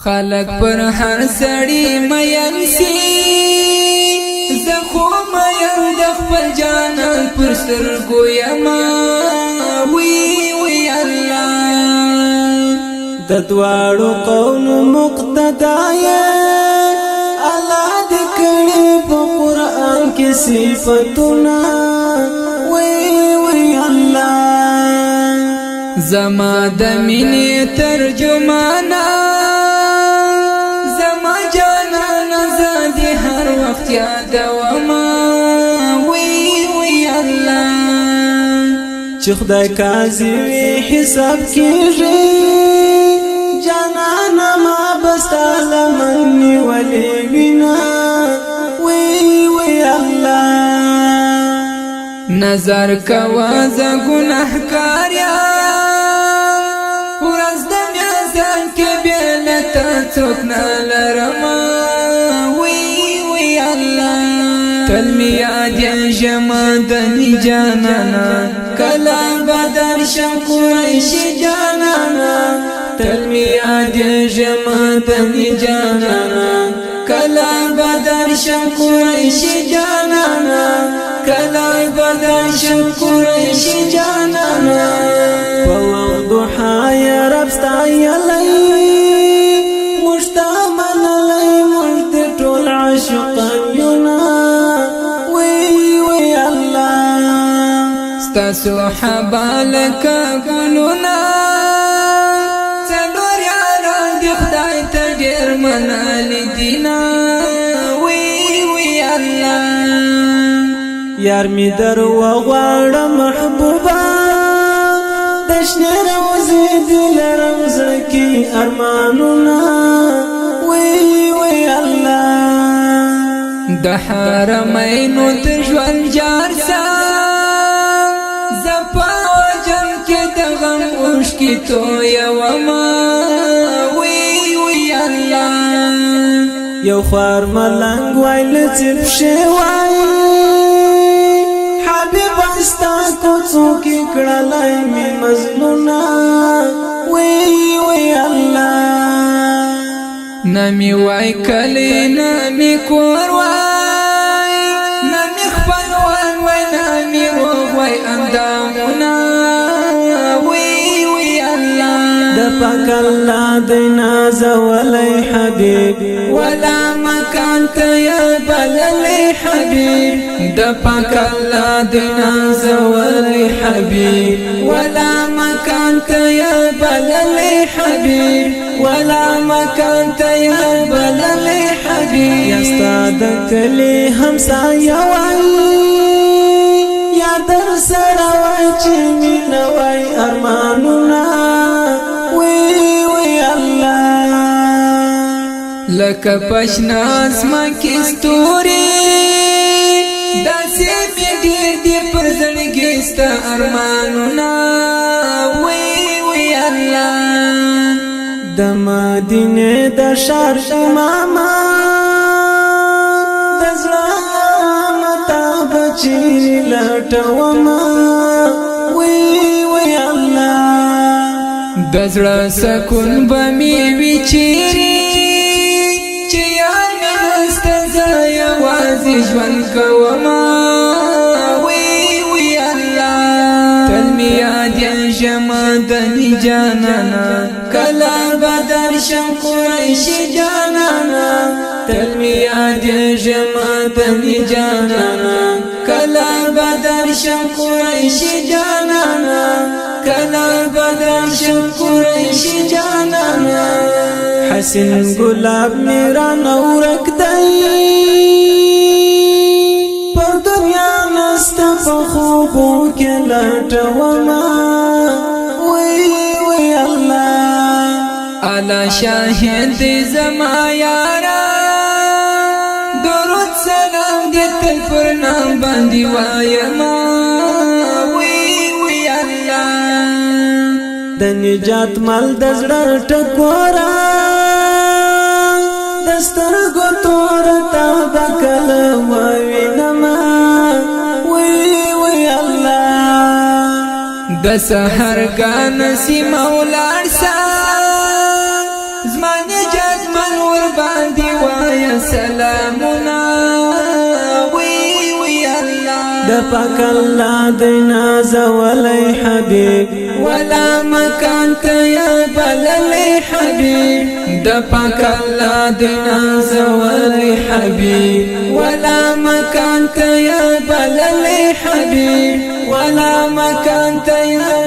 خلق پر هر سړی مین سي زخو مین د خپل جانان پر سترګو یما وی وی الله د دواړو قوم مقتدای الله دې کړي په قران کې صفاتونه وی وی الله زما د مینې ترجمانا زما جانان زادي هر وخت یادوما وی وی الله چې خدای قاضي وي حساب کیږي جانان ما بستال مني ولي بنا وی وی الله نظر کوا ز گناهکار یا ورځ د میازان کې بیلته څوک نه لرما وی وی الله تل می یاد جما د جانانا کلا بدر شکرش جانانا تل می یاد جما د جانانا کلا بدر شکرش جانانا کلا بدر شکرش جانانا په ضحا یا رب ستایلی مشتمل لای مشت ټول عاشقان یونا وی وی الله ستاسو حبالک ګلونا څلور یاران دی خدای ته ډیر منال دینا وی وی الله یار می در وغواړه محبوبا دشنه روزي دلرم زکی ارمانونا وی وی الله د حرمینو د ژوند جار سا زپا وجن کې د غم اوش کې تو یوما وی وی الله یو خار ملنګ وایل چپ شي وای حبیب استا کو څوک کړلای می مظلومنا وی وی الله نمی وای کلی نمی کور وای نمی خپل وای نمی روغ وای اندامنا وی وی الله د پاک الله د ناز ولای حبیب ولا مکان ته یا بللی حبیب د پاک الله د ناز ولای حبیب ولا مکان ته یا بللی حبیب ولا مکان ته یا بللی حبیب یا استاد کلی همسایه وای یا در سره وای چې مینه وای ارمانونه وی وی الله لکه پښنا اسما کې ستوري داسې می ډېر دې پر زړګي ستا ارمانونه وی وی الله د مدینه د شهر اماما د زړه متا بچی لټوما وی وی الله د زړه سکون به می وچیری چې یار مې نسته زه یوازې ژوند کوما وی وی الله تل می یاد ژما د جانانا کلا بدر شم قریش جانانا تل می یاد ژما د جانانا کلا بدر شم قریش جانانا کلا بدر شم قریش جانانا حسین گلاب میرا نورک دی پر دنیا نستا په خوبو کې لټوما وی وی الله الا شاهد زما یارا درود سلام دې تل پر نام باندې وایما وی وی الله د نجات مال د زړه ټکورا دسترګو تور تا بکل وینما وی وی الله د سحر ګان سی مولا سا زمانه جات من ور باندې وای سلامنا وی الله د پاک الله د نازولې حبيب ولا مکان ته یا بللې حبيب د پاک الله د نازولې حبيب ولا مکان ته یا بللې حبيب ولا مکان ته یا